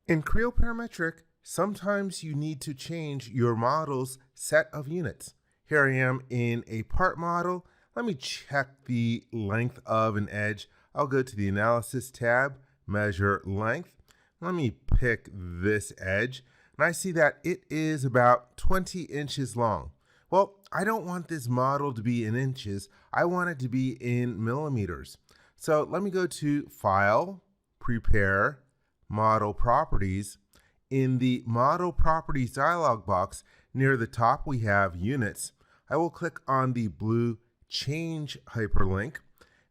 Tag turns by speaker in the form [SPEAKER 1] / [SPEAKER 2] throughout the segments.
[SPEAKER 1] In Creo Parametric, sometimes you need to change your model's set of units. Here I am in a part model. Let me check the length of an edge. I'll go to the Analysis tab, Measure Length. Let me pick this edge, and I see that it is about 20 inches long. Well, I don't want this model to be in inches. I want it to be in millimeters. So let me go to File, Prepare, Model Properties. In the Model Properties dialog box, near the top we have Units. I will click on the blue Change hyperlink,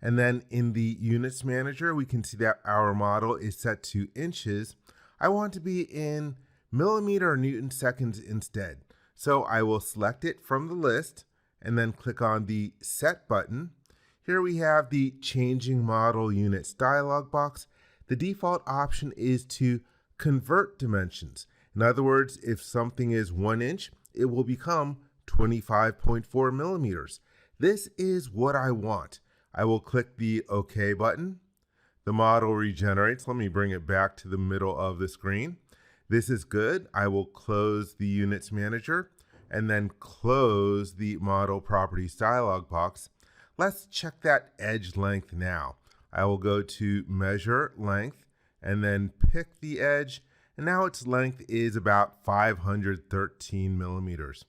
[SPEAKER 1] and then in the Units Manager, we can see that our model is set to inches. I want to be in millimeter or Newton seconds instead. So I will select it from the list and then click on the Set button. Here we have the Changing Model Units dialog box. The default option is to convert dimensions. In other words, if something is 1 inch, it will become 25.4 millimeters. This is what I want. I will click the OK button. The model regenerates. Let me bring it back to the middle of the screen. This is good. I will close the Units Manager and then close the Model Properties dialog box. Let's check that edge length now. I will go to Measure Length and then pick the edge, and now its length is about 513 millimeters.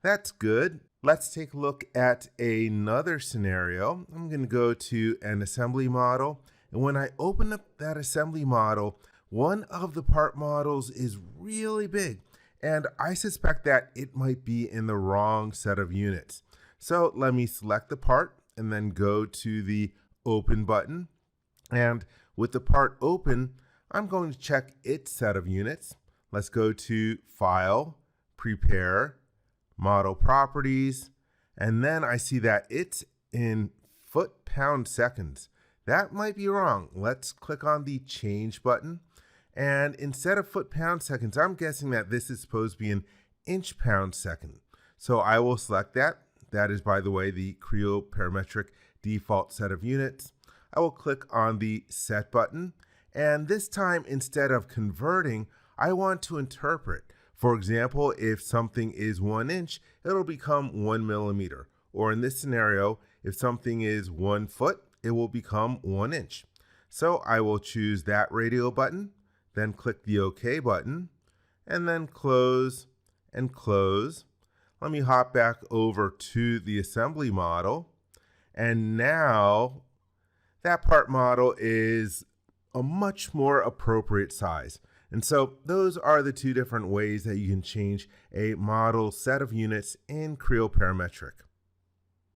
[SPEAKER 1] That's good. Let's take a look at another scenario. I'm going to go to an assembly model, and when I open up that assembly model, one of the part models is really big, and I suspect that it might be in the wrong set of units. So let me select the part and then go to the Open button. And with the part open, I'm going to check its set of units. Let's go to File, Prepare, Model Properties, and then I see that it's in foot-pound seconds. That might be wrong. Let's click on the Change button. And instead of foot-pound seconds, I'm guessing that this is supposed to be an inch-pound second. So I will select that. That is, by the way, the Creo Parametric default set of units. I will click on the Set button. And this time, instead of converting, I want to interpret. For example, if something is 1 inch, it'll become 1 millimeter. Or in this scenario, if something is 1 foot, it will become 1 inch. So I will choose that radio button, then click the OK button, and then close and close. Let me hop back over to the assembly model. And now that part model is a much more appropriate size. And so those are the two different ways that you can change a model set of units in Creo Parametric.